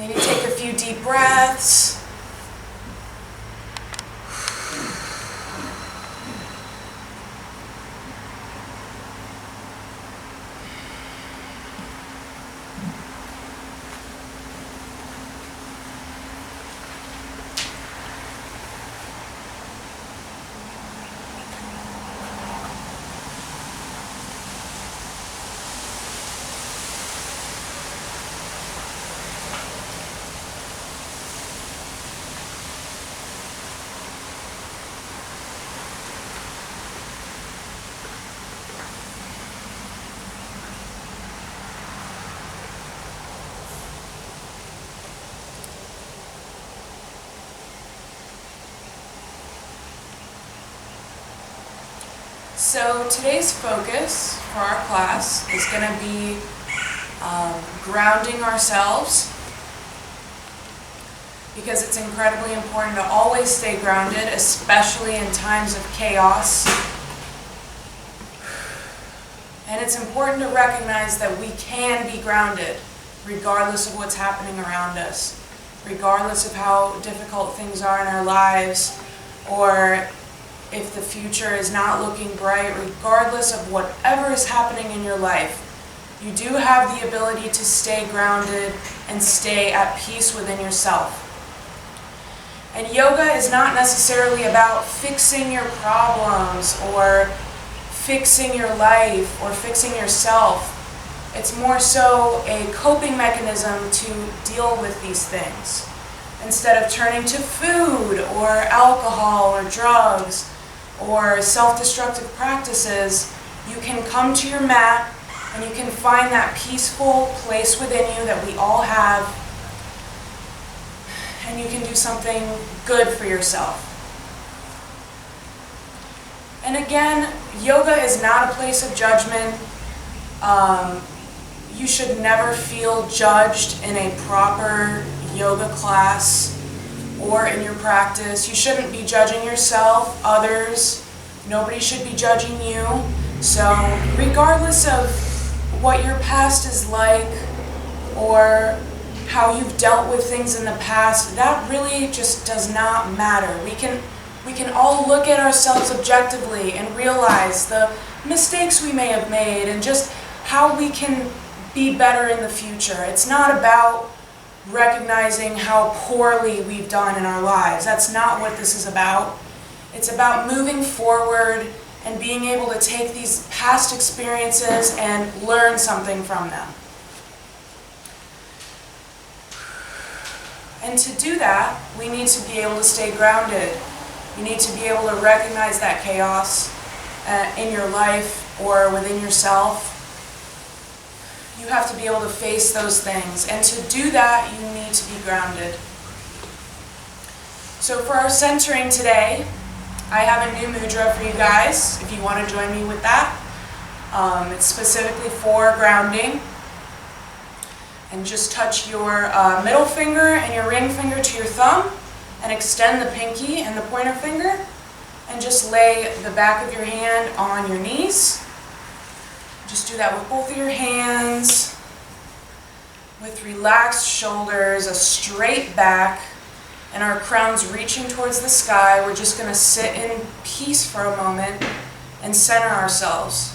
Maybe take a few deep breaths. So today's focus for our class is going to be grounding ourselves, because it's incredibly important to always stay grounded, especially in times of chaos. And it's important to recognize that we can be grounded regardless of what's happening around us, regardless of how difficult things are in our lives, or if the future is not looking bright, regardless of whatever is happening in your life. You do have the ability to stay grounded and stay at peace within yourself. And yoga is not necessarily about fixing your problems or fixing your life or fixing yourself. It's more so a coping mechanism to deal with these things. Instead of turning to food or alcohol or drugs or self-destructive practices, you can come to your mat and you can find that peaceful place within you that we all have, and you can do something good for yourself. And again, yoga is not a place of judgment. You should never feel judged in a proper yoga class or in your practice. You shouldn't be judging yourself, others. Nobody should be judging you. So regardless of what your past is like or how you've dealt with things in the past, that really just does not matter. We can all look at ourselves objectively and realize the mistakes we may have made and just how we can be better in the future. It's not about recognizing how poorly we've done in our lives. That's not what this is about. It's about moving forward and being able to take these past experiences and learn something from them. And to do that, we need to be able to stay grounded. You need to be able to recognize that chaos in your life or within yourself. You have to be able to face those things. And to do that, you need to be grounded. So for our centering today, I have a new mudra for you guys, if you want to join me with that. It's specifically for grounding. And just touch your middle finger and your ring finger to your thumb, and extend the pinky and the pointer finger, and just lay the back of your hand on your knees. Just do that with both of your hands, with relaxed shoulders, a straight back, and our crowns reaching towards the sky. We're just going to sit in peace for a moment and center ourselves.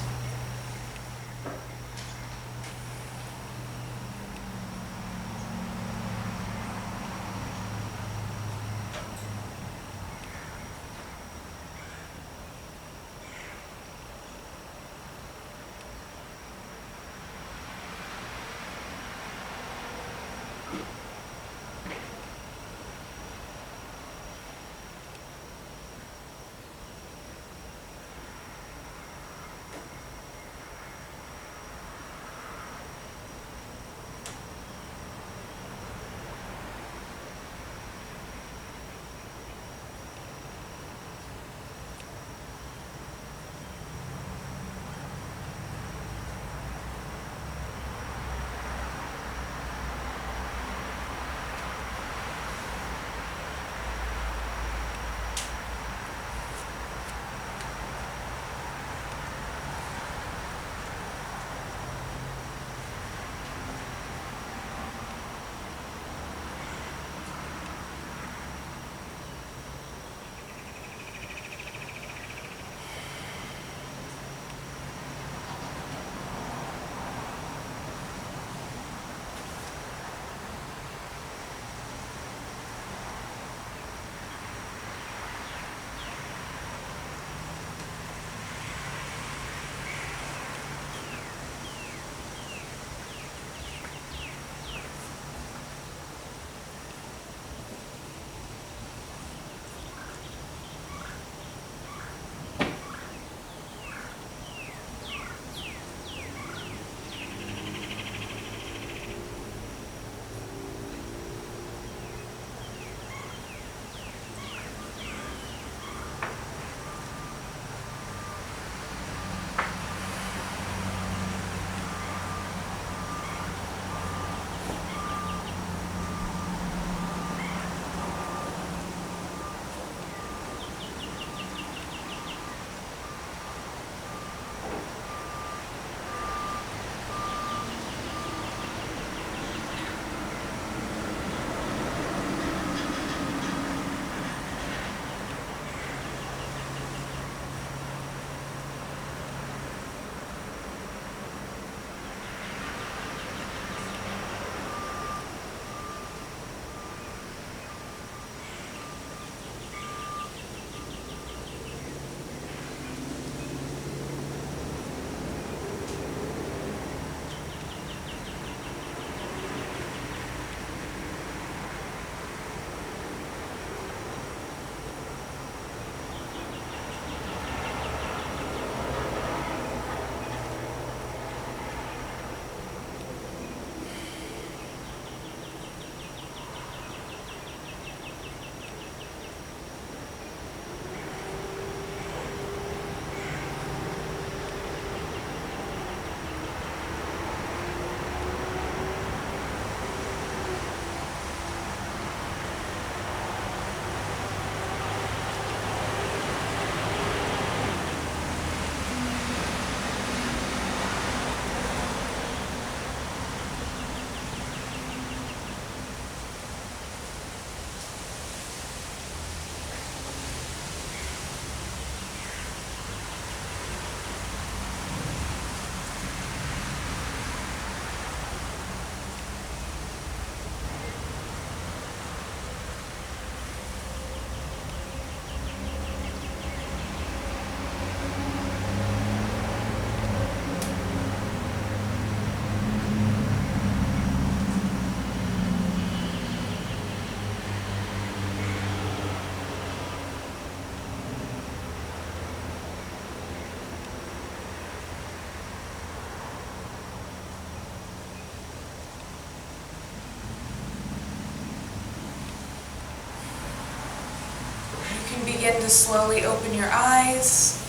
begin to slowly open your eyes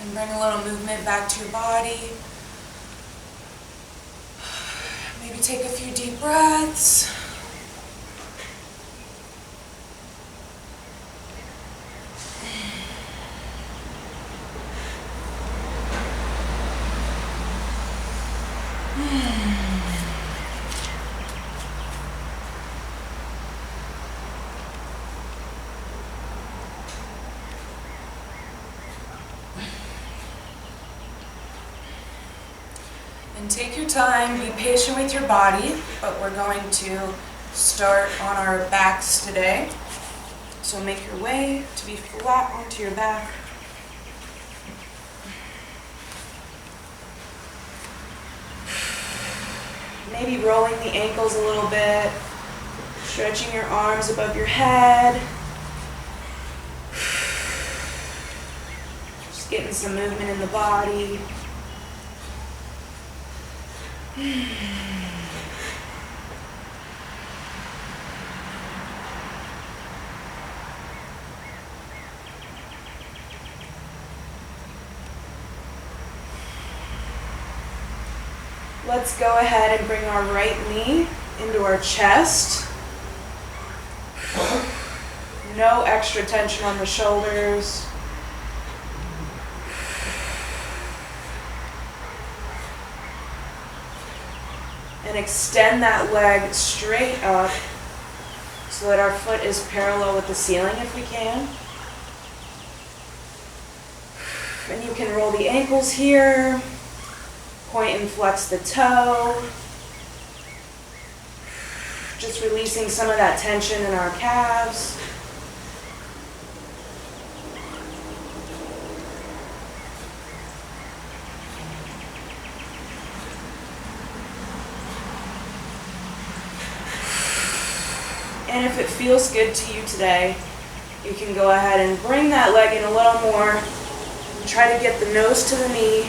and bring a little movement back to your body. Maybe take a few deep breaths. And take your time, be patient with your body, but we're going to start on our backs today. So make your way to be flat onto your back. Maybe rolling the ankles a little bit, stretching your arms above your head. Just getting some movement in the body. Let's go ahead and bring our right knee into our chest. No extra tension on the shoulders. And extend that leg straight up so that our foot is parallel with the ceiling if we can. And you can roll the ankles here, point and flex the toe. Just releasing some of that tension in our calves. And if it feels good to you today, you can go ahead and bring that leg in a little more and try to get the nose to the knee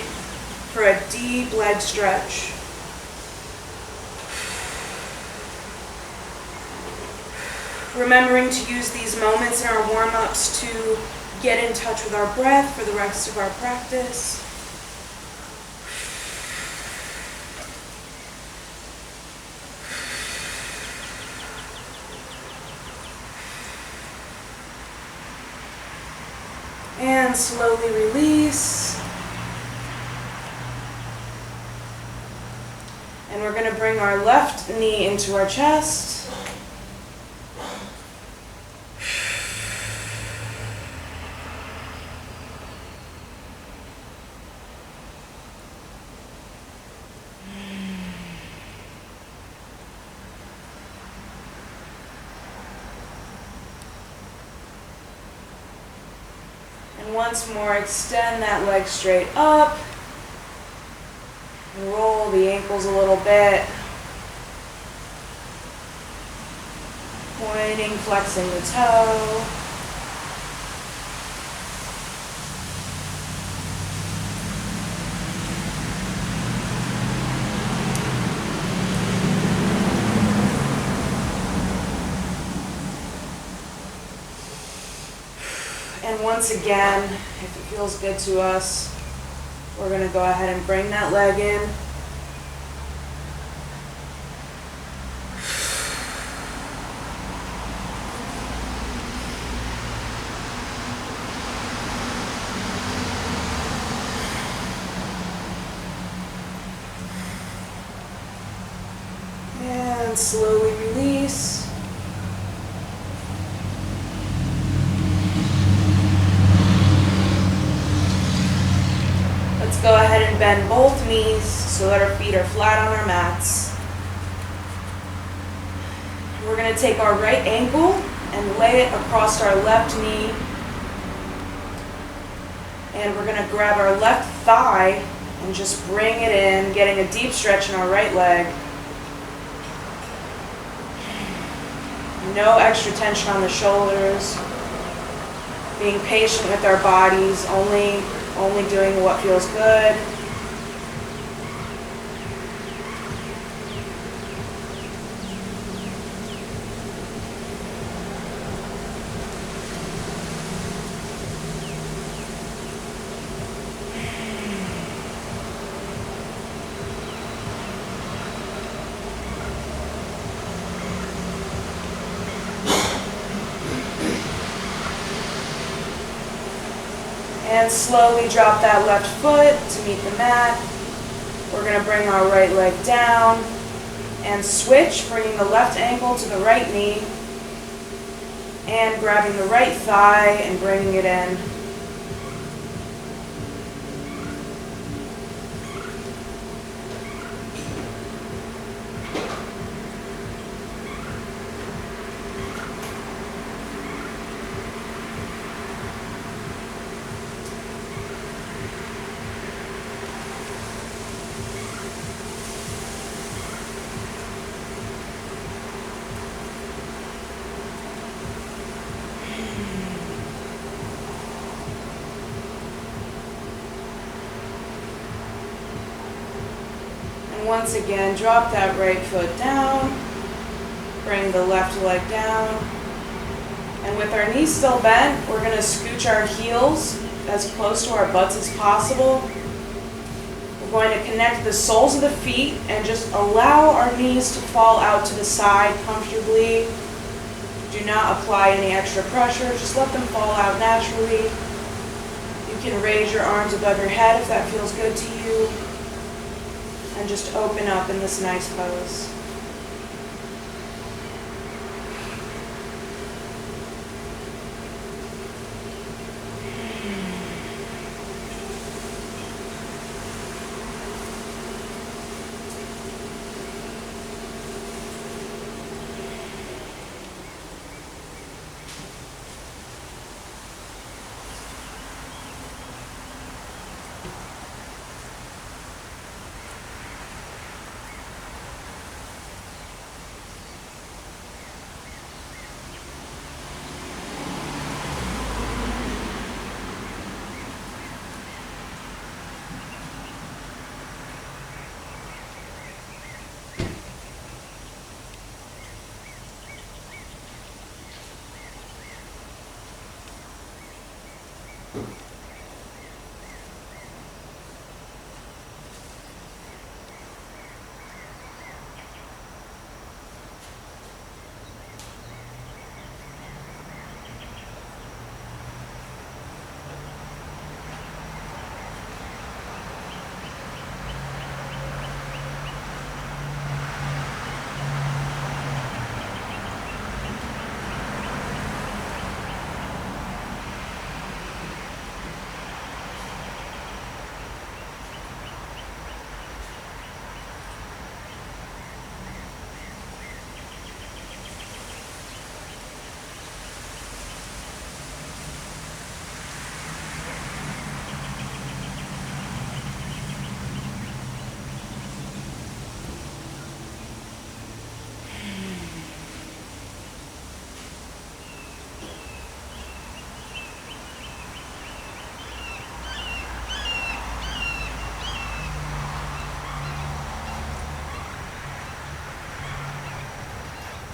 for a deep leg stretch. Remembering to use these moments in our warm-ups to get in touch with our breath for the rest of our practice. And slowly release. And we're going to bring our left knee into our chest. And once more, extend that leg straight up. Roll the ankles a little bit. Pointing, flexing the toe. And once again, if it feels good to us, we're going to go ahead and bring that leg in. And slowly release. Let's go ahead and bend both knees so that our feet are flat on our mats. We're going to take our right ankle and lay it across our left knee. And we're going to grab our left thigh and just bring it in, getting a deep stretch in our right leg. No extra tension on the shoulders. Being patient with our bodies, only doing what feels good. And slowly drop that left foot to meet the mat. We're going to bring our right leg down and switch, bringing the left ankle to the right knee and grabbing the right thigh and bringing it in. Once again, drop that right foot down, bring the left leg down, and with our knees still bent, we're going to scooch our heels as close to our butts as possible. We're going to connect the soles of the feet and just allow our knees to fall out to the side comfortably. Do not apply any extra pressure, just let them fall out naturally. You can raise your arms above your head if that feels good to you. And just open up in this nice pose.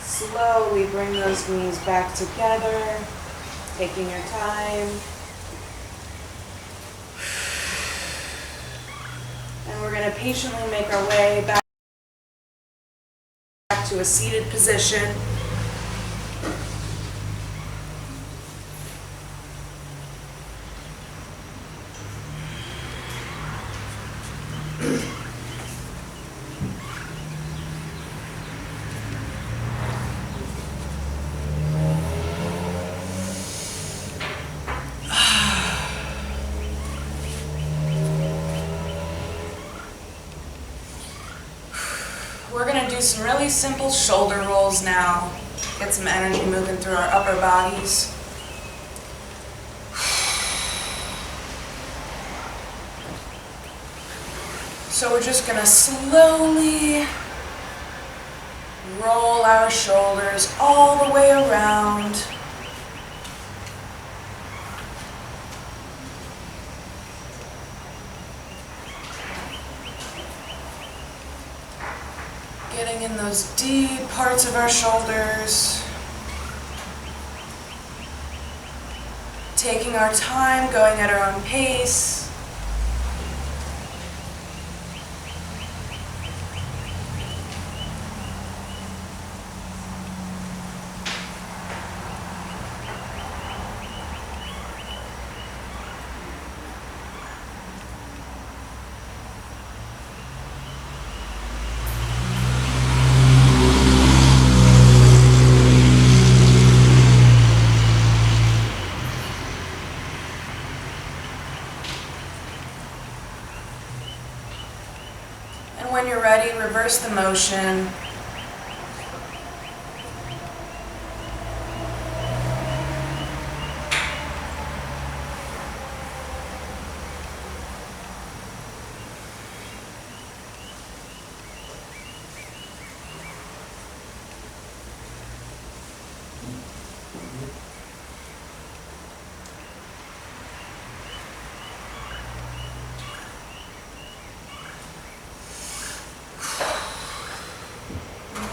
Slowly bring those knees back together, taking your time. And we're going to patiently make our way back to a seated position. We're going to do some really simple shoulder rolls now. Get some energy moving through our upper bodies. So we're just going to slowly roll our shoulders all the way around. Getting in those deep parts of our shoulders. Taking our time, going at our own pace. reverse the motion.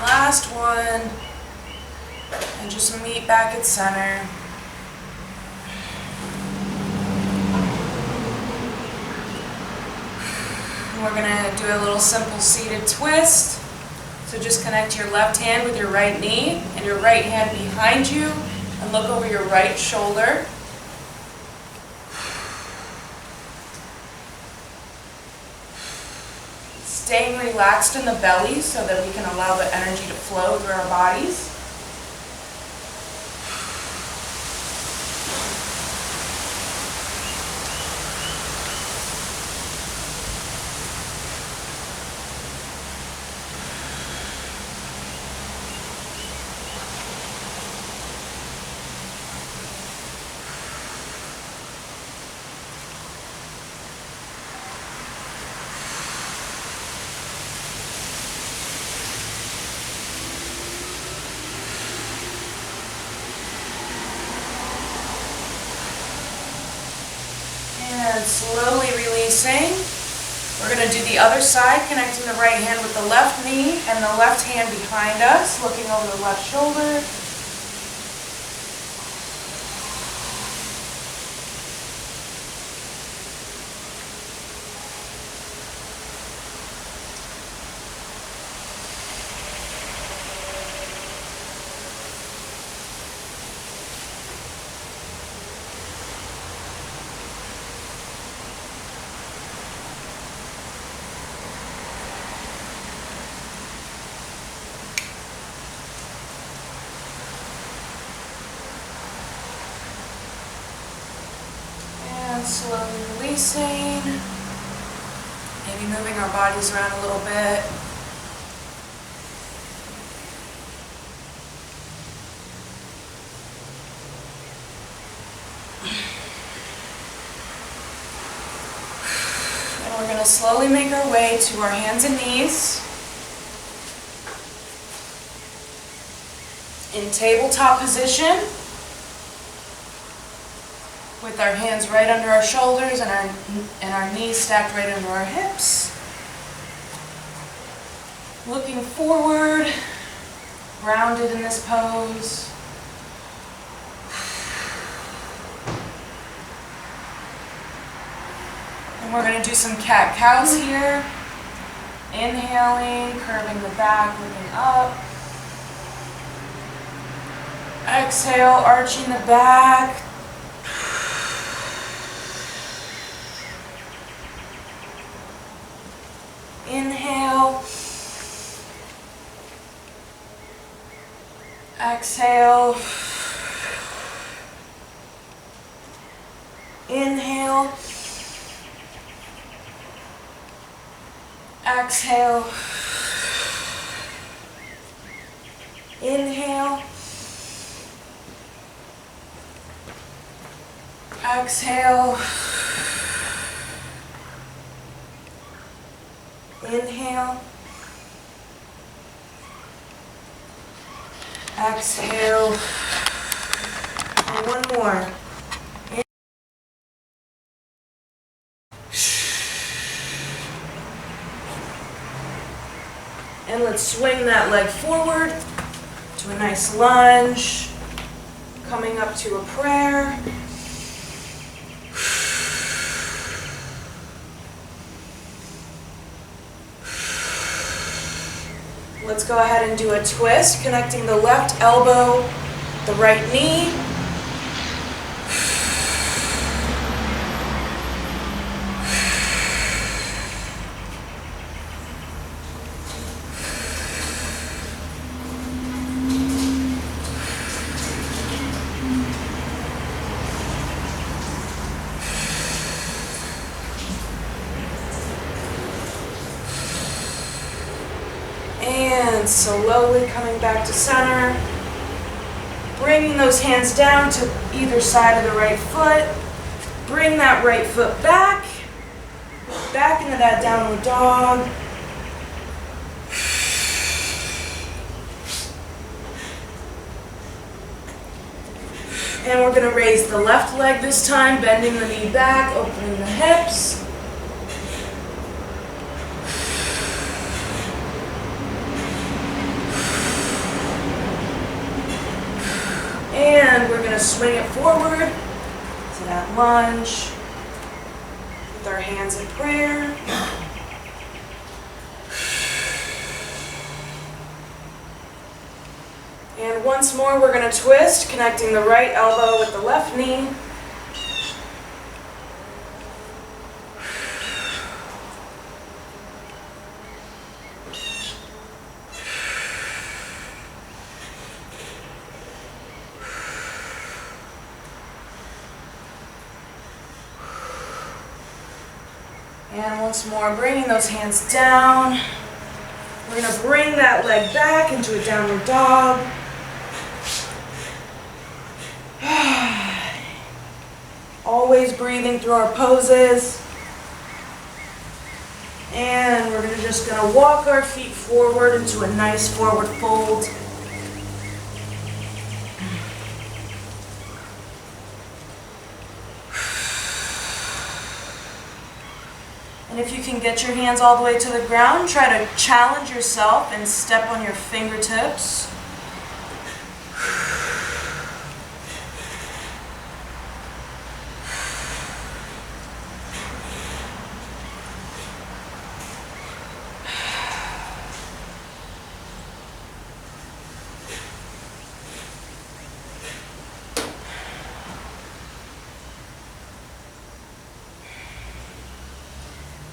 Last one, and just meet back at center. And we're gonna do a little simple seated twist. So just connect your left hand with your right knee and your right hand behind you and look over your right shoulder. Staying relaxed in the belly so that we can allow the energy to flow through our bodies. And slowly releasing. We're going to do the other side, connecting the right hand with the left knee and the left hand behind us, looking over the left shoulder. Slowly releasing, maybe moving our bodies around a little bit. And we're going to slowly make our way to our hands and knees in tabletop position, with our hands right under our shoulders and our knees stacked right under our hips. Looking forward, grounded in this pose. And we're going to do some cat-cows here. Inhaling, curving the back, looking up. Exhale, arching the back. Inhale, exhale, inhale, exhale, inhale, exhale, inhale, exhale, and one more. And let's swing that leg forward to a nice lunge, coming up to a prayer. Let's go ahead and do a twist, connecting the left elbow, the right knee. And slowly coming back to center. Bringing those hands down to either side of the right foot. Bring that right foot back. Back into that downward dog. And we're going to raise the left leg this time, bending the knee back, opening the hips. And we're going to swing it forward to that lunge with our hands in prayer. And once more, we're going to twist, connecting the right elbow with the left knee. And once more, bringing those hands down. We're going to bring that leg back into a downward dog. Always breathing through our poses. And we're just going to walk our feet forward into a nice forward fold. And if you can get your hands all the way to the ground, try to challenge yourself and step on your fingertips.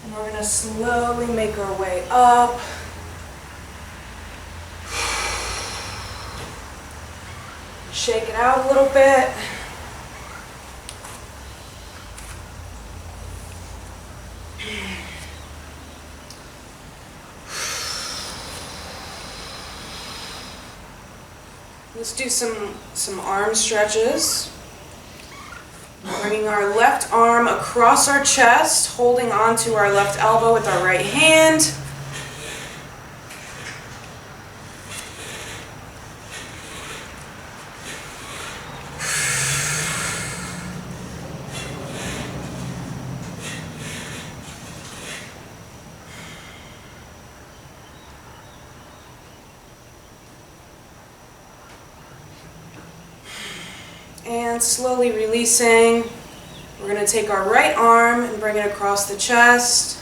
And we're going to slowly make our way up. Shake it out a little bit. Let's do some arm stretches. Bringing our left arm across our chest, holding onto our left elbow with our right hand. And slowly releasing, we're going to take our right arm and bring it across the chest.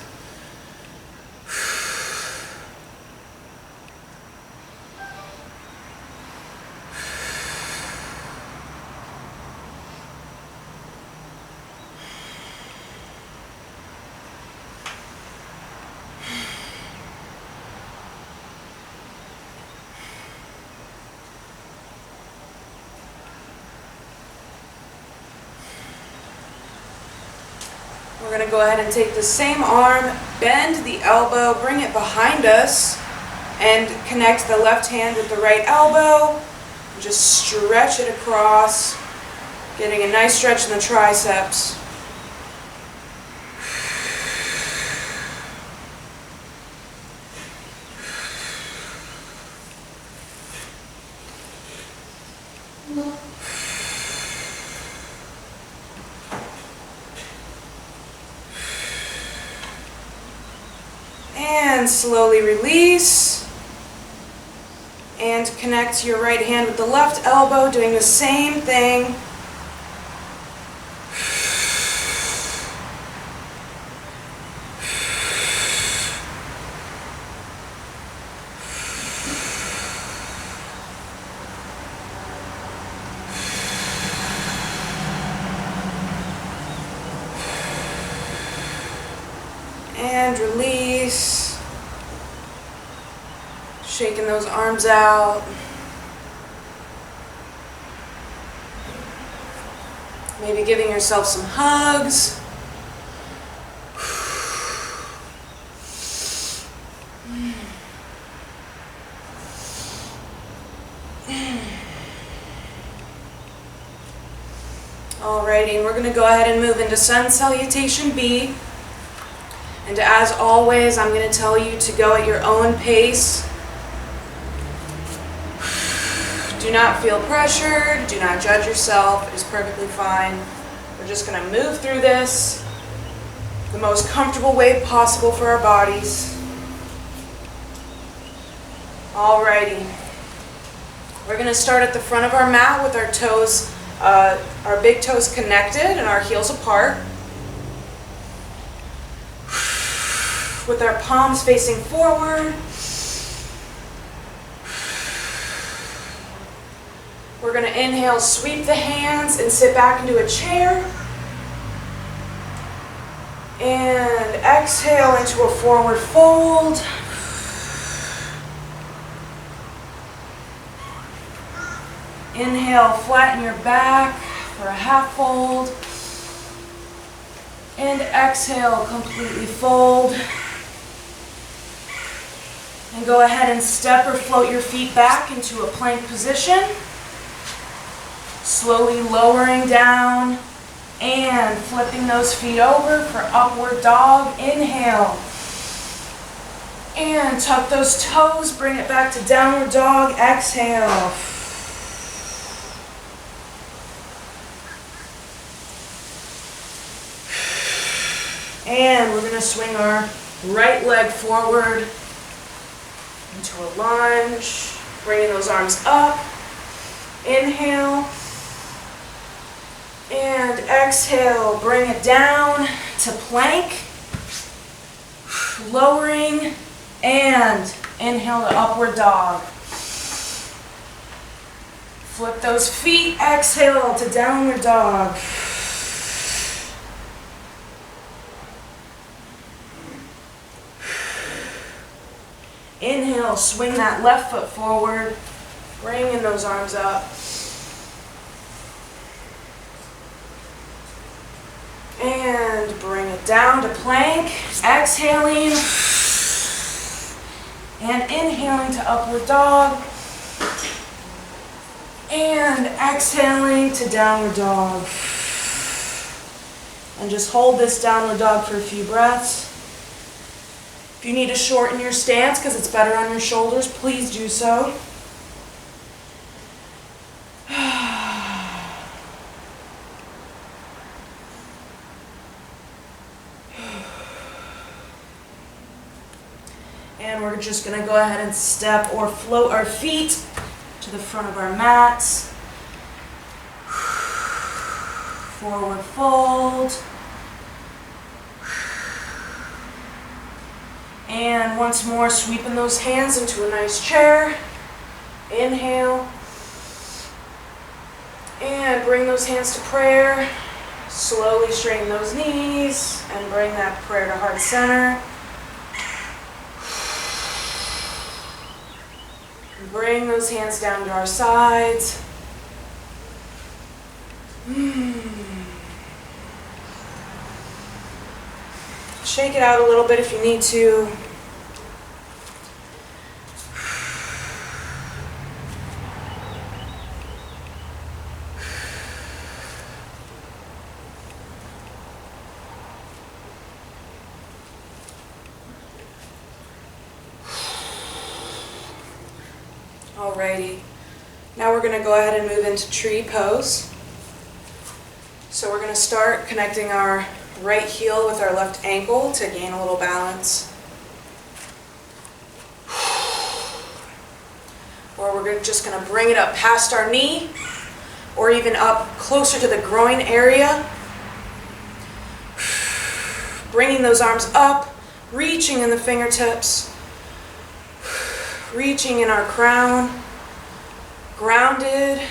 We're going to go ahead and take the same arm, bend the elbow, bring it behind us, and connect the left hand with the right elbow. Just stretch it across, getting a nice stretch in the triceps. And slowly release. And connect your right hand with the left elbow, doing the same thing. And release. Shaking those arms out. Maybe giving yourself some hugs. Alrighty, and we're going to go ahead and move into Sun Salutation B. And as always, I'm going to tell you to go at your own pace. Do not feel pressured. Do not judge yourself. It is perfectly fine. We're just going to move through this the most comfortable way possible for our bodies. Alrighty. We're going to start at the front of our mat with our toes, our big toes connected and our heels apart. With our palms facing forward. We're going to inhale, sweep the hands, and sit back into a chair. And exhale into a forward fold. Inhale, flatten your back for a half fold. And exhale, completely fold. And go ahead and step or float your feet back into a plank position. Slowly lowering down and flipping those feet over for upward dog. Inhale. And tuck those toes, bring it back to downward dog. Exhale. And we're going to swing our right leg forward into a lunge, bringing those arms up. Inhale. And exhale, bring it down to plank. Lowering and inhale to upward dog. Flip those feet, exhale to downward dog. Inhale, swing that left foot forward, bringing those arms up. And bring it down to plank, exhaling and inhaling to upward dog and exhaling to downward dog. And just hold this downward dog for a few breaths. If you need to shorten your stance because it's better on your shoulders, please do so. And we're just going to go ahead and step or float our feet to the front of our mats. Forward fold. And once more, sweeping those hands into a nice chair. Inhale. And bring those hands to prayer. Slowly straighten those knees and bring that prayer to heart center. Bring those hands down to our sides. Shake it out a little bit if you need to. Alrighty, now we're going to go ahead and move into tree pose. So we're going to start connecting our right heel with our left ankle to gain a little balance. Or we're just going to bring it up past our knee or even up closer to the groin area. Bringing those arms up, reaching in the fingertips. Reaching in our crown, grounded,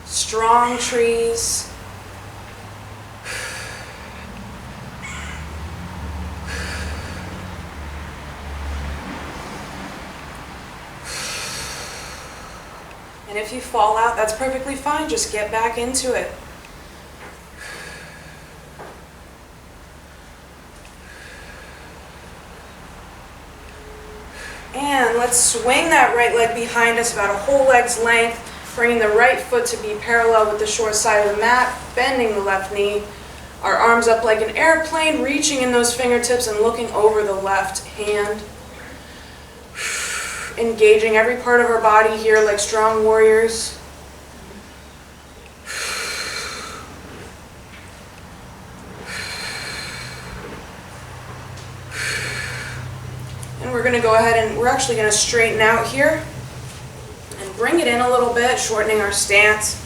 strong trees. And if you fall out, that's perfectly fine. Just get back into it. And let's swing that right leg behind us about a whole leg's length. Bringing the right foot to be parallel with the short side of the mat, bending the left knee. Our arms up like an airplane, reaching in those fingertips and looking over the left hand. Engaging every part of our body here like strong warriors. And we're going to go ahead and we're actually going to straighten out here and bring it in a little bit, shortening our stance.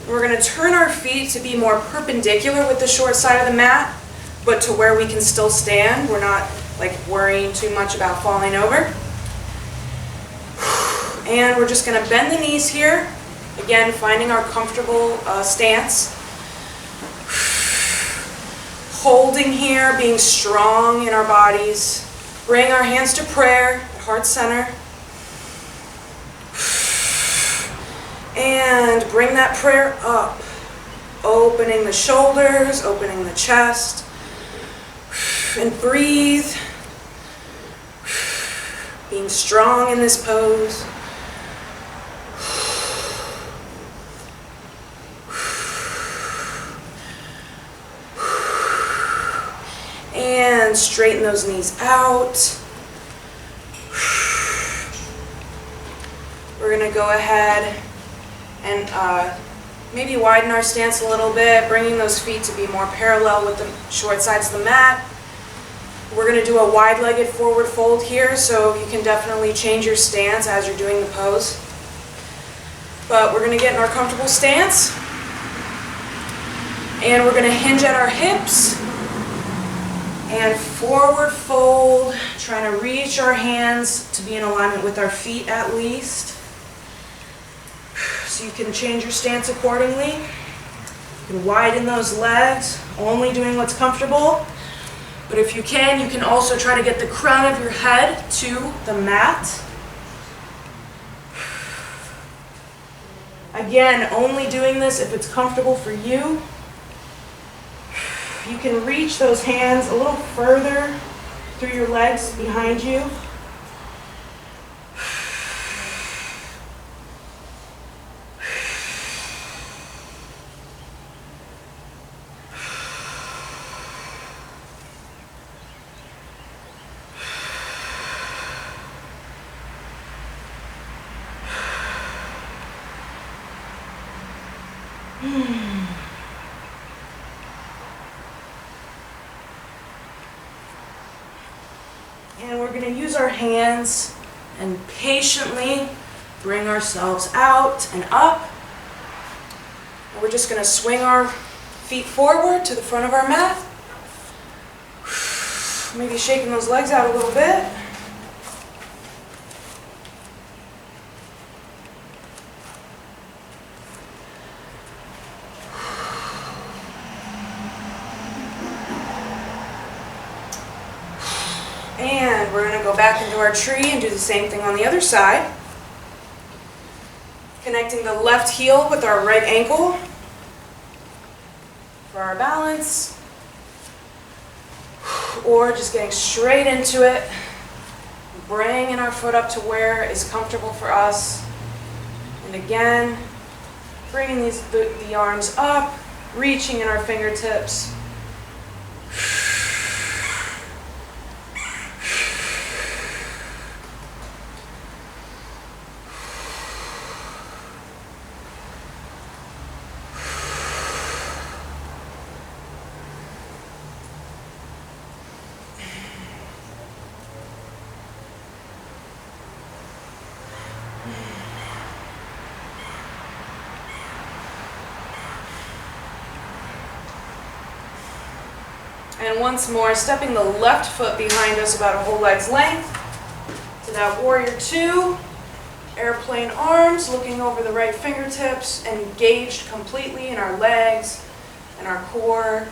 We're going to turn our feet to be more perpendicular with the short side of the mat, but to where we can still stand. We're not like worrying too much about falling over. And we're just going to bend the knees here. Again, finding our comfortable stance. Holding here, being strong in our bodies. Bring our hands to prayer at heart center. And bring that prayer up. Opening the shoulders, opening the chest. And breathe. Being strong in this pose. And straighten those knees out. We're going to go ahead and maybe widen our stance a little bit, bringing those feet to be more parallel with the short sides of the mat. We're going to do a wide-legged forward fold here, so you can definitely change your stance as you're doing the pose. But we're going to get in our comfortable stance. And we're going to hinge at our hips. And forward fold, trying to reach our hands to be in alignment with our feet at least. So you can change your stance accordingly. You can widen those legs, only doing what's comfortable. But if you can also try to get the crown of your head to the mat. Again, only doing this if it's comfortable for you. You can reach those hands a little further through your legs behind you. And we're going to use our hands and patiently bring ourselves out and up. And we're just going to swing our feet forward to the front of our mat. Maybe shaking those legs out a little bit. And we're going to go back into our tree and do the same thing on the other side. Connecting the left heel with our right ankle for our balance. Or just getting straight into it. Bringing our foot up to where is comfortable for us. And again, bringing the arms up, reaching in our fingertips. And once more, stepping the left foot behind us about a whole leg's length to that warrior two. Airplane arms, looking over the right fingertips, engaged completely in our legs and our core.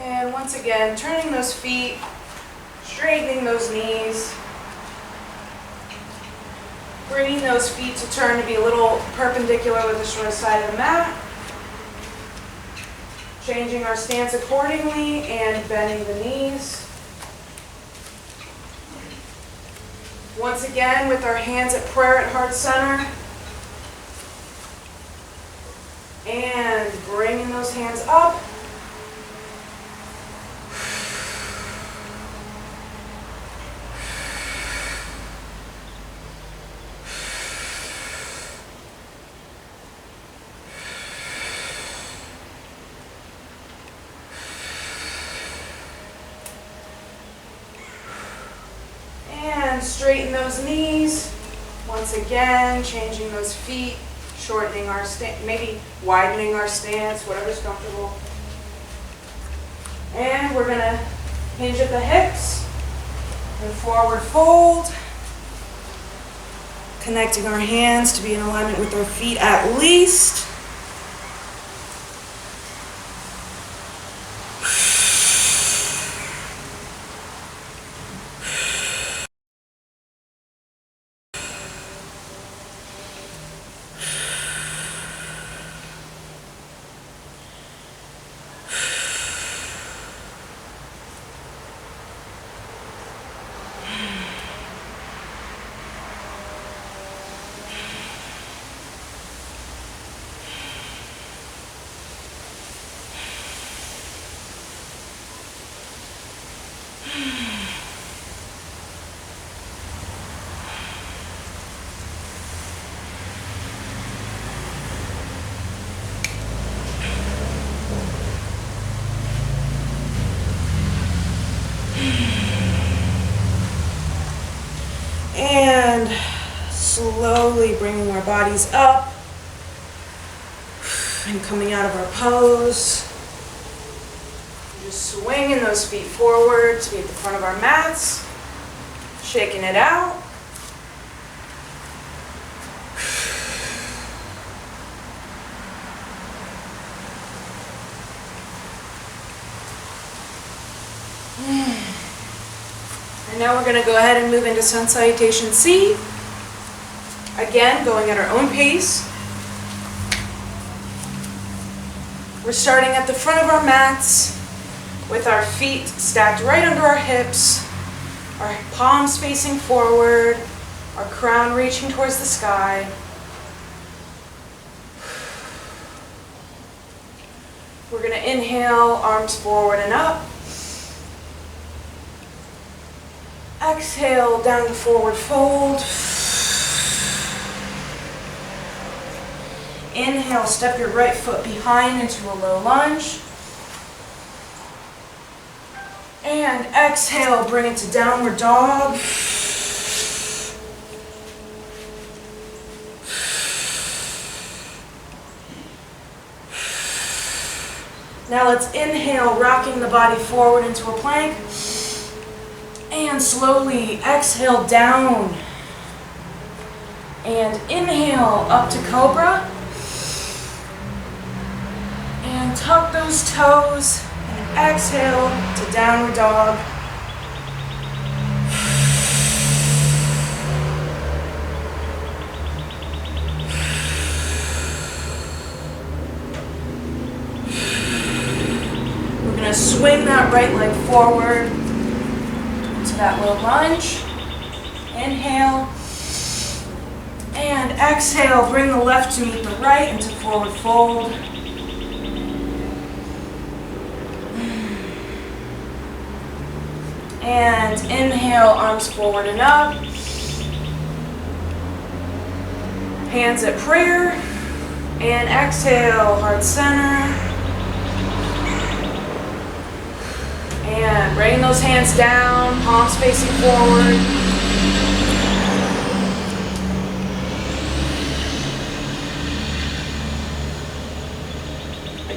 And once again, turning those feet, straightening those knees, bringing those feet to turn to be a little perpendicular with the short side of the mat. Changing our stance accordingly and bending the knees. Once again, with our hands at prayer at heart center. And bringing those hands up. And straighten those knees. Once again, changing those feet. Shortening our stance, maybe widening our stance, whatever's comfortable. And we're going to hinge at the hips and forward fold. Connecting our hands to be in alignment with our feet at least. And slowly bringing our bodies up and coming out of our pose. Just swinging those feet forward to be at the front of our mats, shaking it out. And now we're going to go ahead and move into Sun Salutation C. Again, going at our own pace. We're starting at the front of our mats with our feet stacked right under our hips, our palms facing forward, our crown reaching towards the sky. We're going to inhale, arms forward and up. Exhale, down to forward fold. Inhale, step your right foot behind into a low lunge. And exhale, bring it to downward dog. Now let's inhale, rocking the body forward into a plank. And slowly exhale down. And inhale up to cobra. And tuck those toes. And exhale to downward dog. We're going to swing that right leg forward to that low lunge. Inhale. And exhale, bring the left to meet the right into forward fold. And inhale, arms forward and up. Hands at prayer. And exhale, heart center. And bring those hands down, palms facing forward.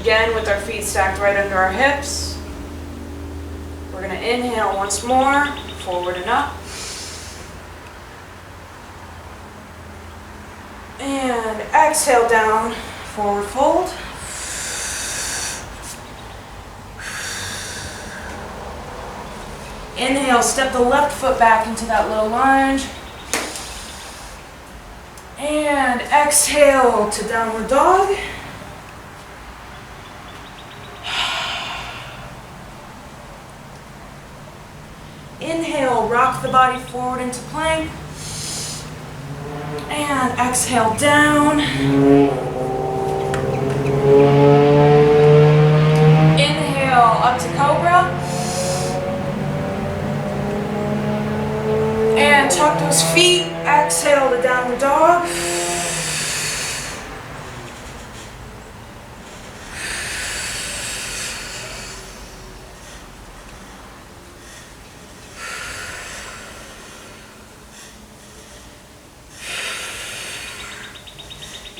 Again, with our feet stacked right under our hips. We're going to inhale once more, forward and up. And exhale down, forward fold. Inhale, step the left foot back into that low lunge. And exhale to downward dog. Inhale, rock the body forward into plank. And exhale down. Inhale up to cobra. And tuck those feet. Exhale to downward dog.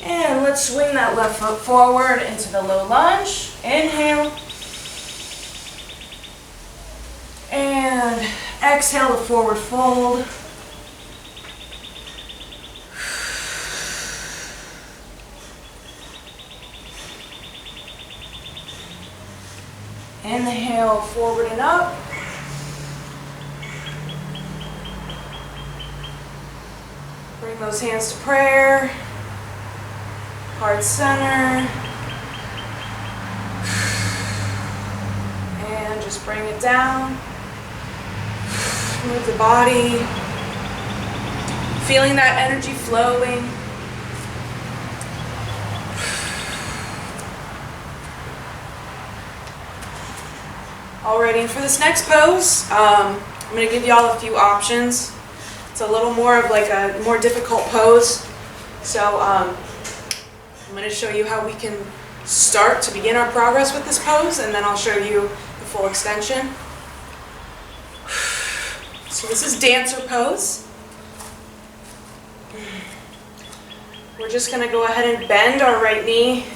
And let's swing that left foot forward into the low lunge. Inhale. And exhale to forward fold. Inhale, forward and up. Bring those hands to prayer. Heart center. And just bring it down. Move the body. Feeling that energy flowing. Alrighty, and for this next pose, I'm going to give y'all a few options. It's a little more of like a more difficult pose. So I'm going to show you how we can start to begin our progress with this pose, and then I'll show you the full extension. So this is dancer pose. We're just going to go ahead and bend our right knee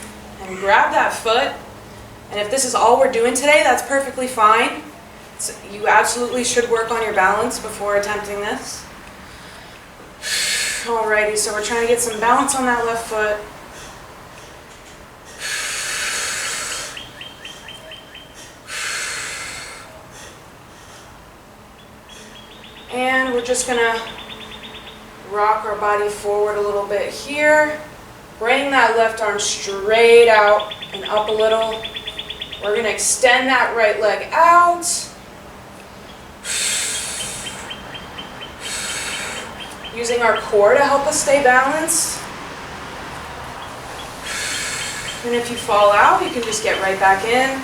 and grab that foot. And if this is all we're doing today, that's perfectly fine. You absolutely should work on your balance before attempting this. Alrighty, so we're trying to get some balance on that left foot. And we're just going to rock our body forward a little bit here. Bring that left arm straight out and up a little. We're going to extend that right leg out. Using our core to help us stay balanced. And if you fall out, you can just get right back in.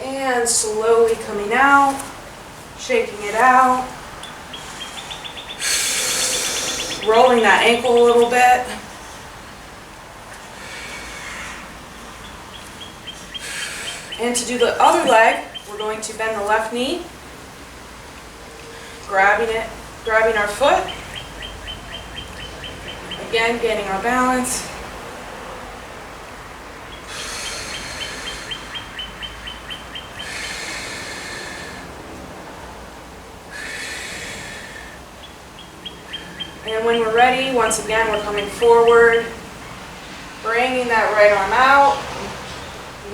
And slowly coming out, shaking it out, rolling that ankle a little bit. And to do the other leg, we're going to bend the left knee, grabbing our foot, again gaining our balance. And when we're ready, once again, we're coming forward, bringing that right arm out,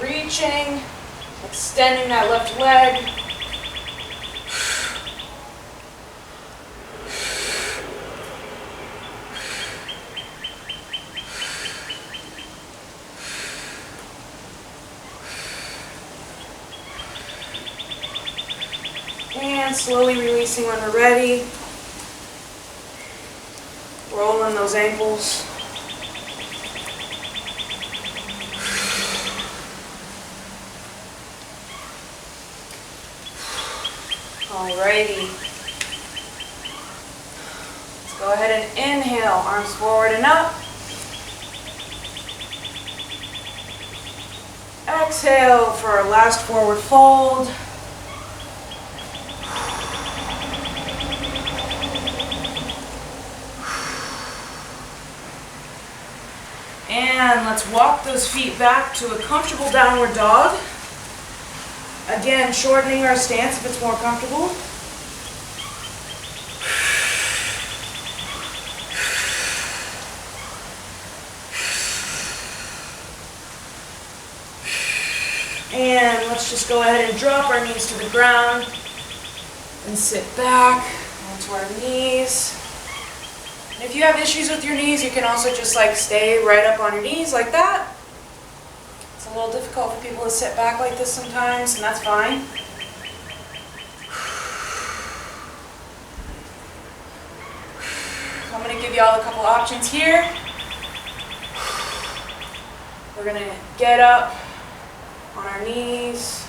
reaching, extending that left leg. And slowly releasing when we're ready. Rolling those ankles. Alrighty. Let's go ahead and inhale, arms forward and up. Exhale for our last forward fold. And let's walk those feet back to a comfortable downward dog. Again, shortening our stance if it's more comfortable. And let's just go ahead and drop our knees to the ground and sit back onto our knees. And if you have issues with your knees, you can also just like stay right up on your knees like that. It's a little difficult for people to sit back like this sometimes, and that's fine. I'm going to give you all a couple options here. We're going to get up on our knees.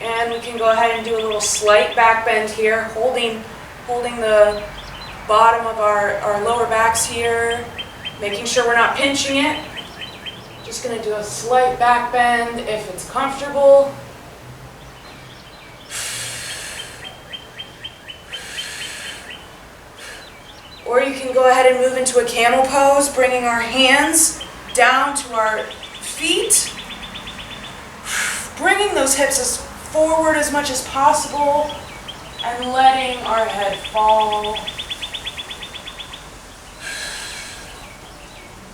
And we can go ahead and do a little slight back bend here, holding the bottom of our lower backs here, making sure we're not pinching it. Just going to do a slight back bend if it's comfortable. Or you can go ahead and move into a camel pose, bringing our hands down to our feet, bringing those hips as forward as much as possible, and letting our head fall.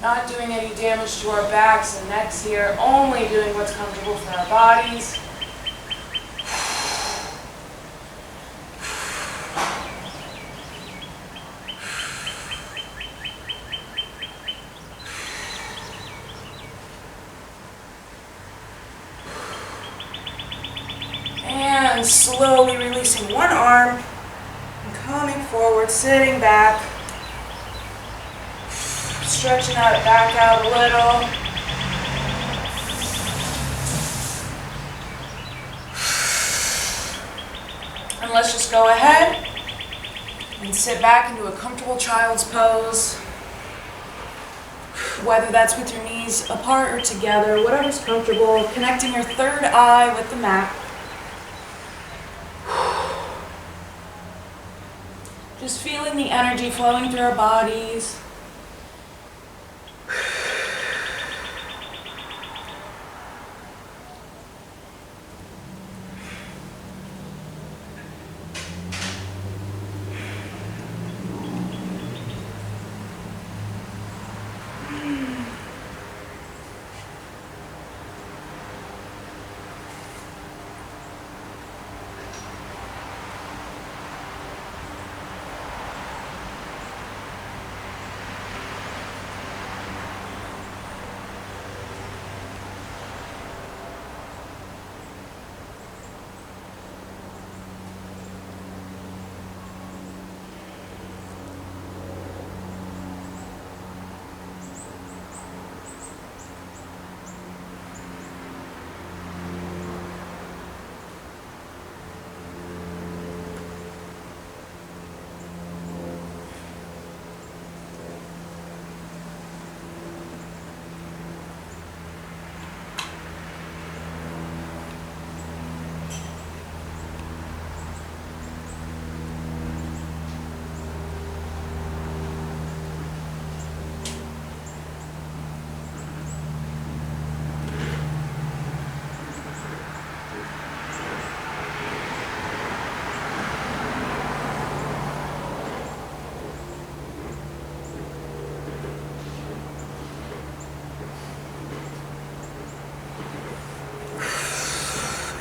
Not doing any damage to our backs and necks here, only doing what's comfortable for our bodies. And slowly releasing one arm and coming forward, sitting back, stretching out, back out a little. And let's just go ahead and sit back into a comfortable child's pose, whether that's with your knees apart or together, whatever's comfortable, connecting your third eye with the mat. Just feeling the energy flowing through our bodies.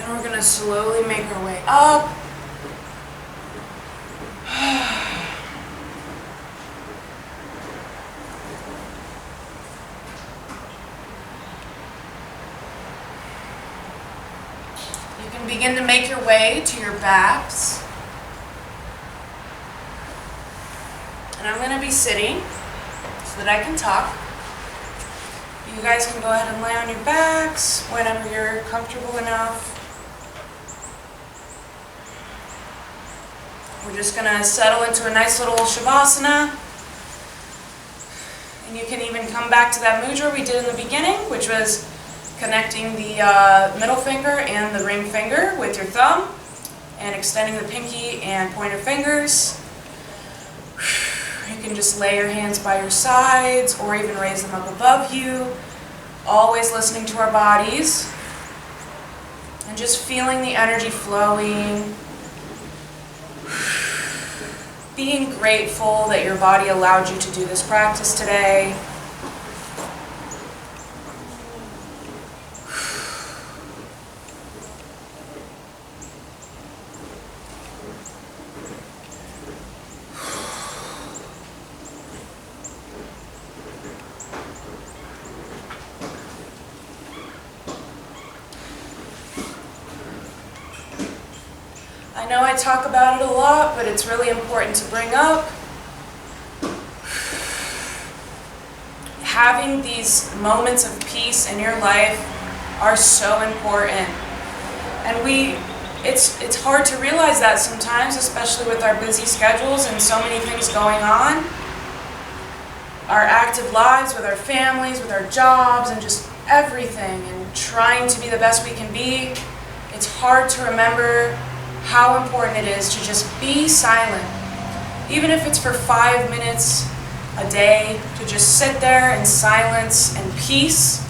We're going to slowly make our way up. You can begin to make your way to your backs. And I'm going to be sitting so that I can talk. You guys can go ahead and lay on your backs whenever you're comfortable enough. We're just going to settle into a nice little Shavasana. And you can even come back to that mudra we did in the beginning, which was connecting the middle finger and the ring finger with your thumb and extending the pinky and pointer fingers. You can just lay your hands by your sides or even raise them up above you. Always listening to our bodies and just feeling the energy flowing. Being grateful that your body allowed you to do this practice today. I know I talk about it a lot, but it's really important to bring up. Having these moments of peace in your life are so important. And it's hard to realize that sometimes, especially with our busy schedules and so many things going on. Our active lives with our families, with our jobs, and just everything, and trying to be the best we can be. It's hard to remember how important it is to just be silent. Even if it's for 5 minutes a day, to just sit there in silence and peace.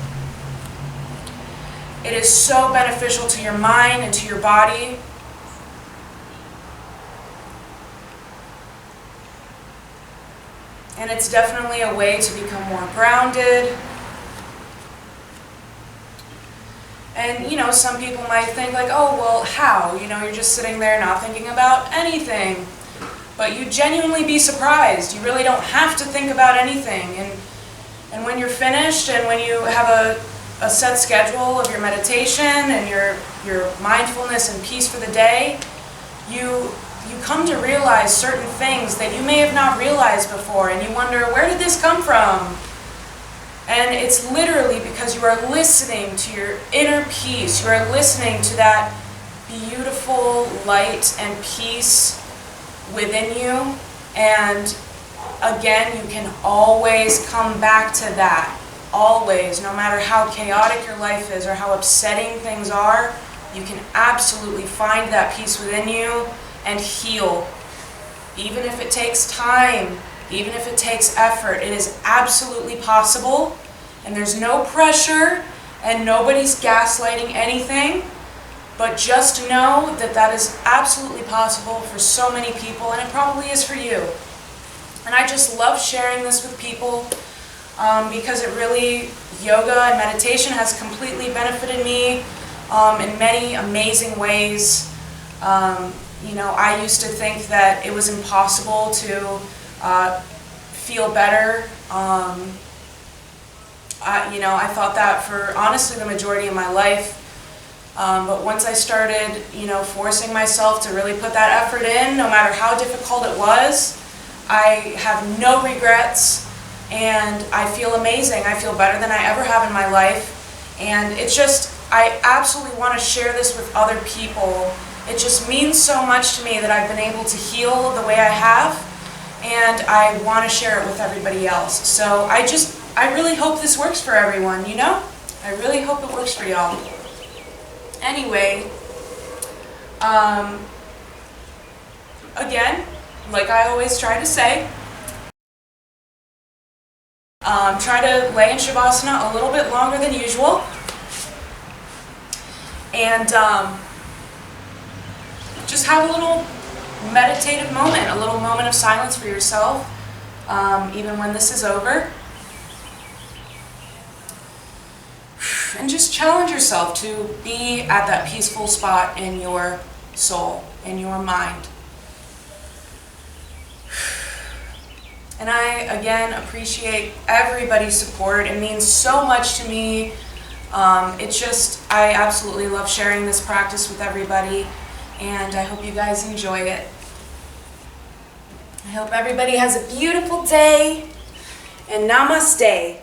It is so beneficial to your mind and to your body. And it's definitely a way to become more grounded. And, you know, some people might think like, oh, well, how? You know, you're just sitting there not thinking about anything. But you genuinely be surprised. You really don't have to think about anything. And when you're finished and when you have a set schedule of your meditation and your mindfulness and peace for the day, you come to realize certain things that you may have not realized before, and you wonder, where did this come from? And it's literally because you are listening to your inner peace. You are listening to that beautiful light and peace within you. And again, you can always come back to that. Always. No matter how chaotic your life is or how upsetting things are, you can absolutely find that peace within you and heal. Even if it takes time, even if it takes effort, it is absolutely possible, and there's no pressure, and nobody's gaslighting anything, but just know that that is absolutely possible for so many people, and it probably is for you. And I just love sharing this with people because it really, yoga and meditation has completely benefited me in many amazing ways. You know, I used to think that it was impossible to feel better. I thought that for honestly the majority of my life. But once I started, forcing myself to really put that effort in, no matter how difficult it was, I have no regrets, and I feel amazing. I feel better than I ever have in my life. And it's just, I absolutely want to share this with other people. It just means so much to me that I've been able to heal the way I have, and I want to share it with everybody else. So I really hope this works for everyone, I really hope it works for y'all. Anyway, again, like I always try to say, try to lay in Shavasana a little bit longer than usual. And just have a little meditative moment, a little moment of silence for yourself, even when this is over. And just challenge yourself to be at that peaceful spot in your soul, in your mind. And I, again, appreciate everybody's support. It means so much to me. I absolutely love sharing this practice with everybody, and I hope you guys enjoy it. I hope everybody has a beautiful day, and namaste.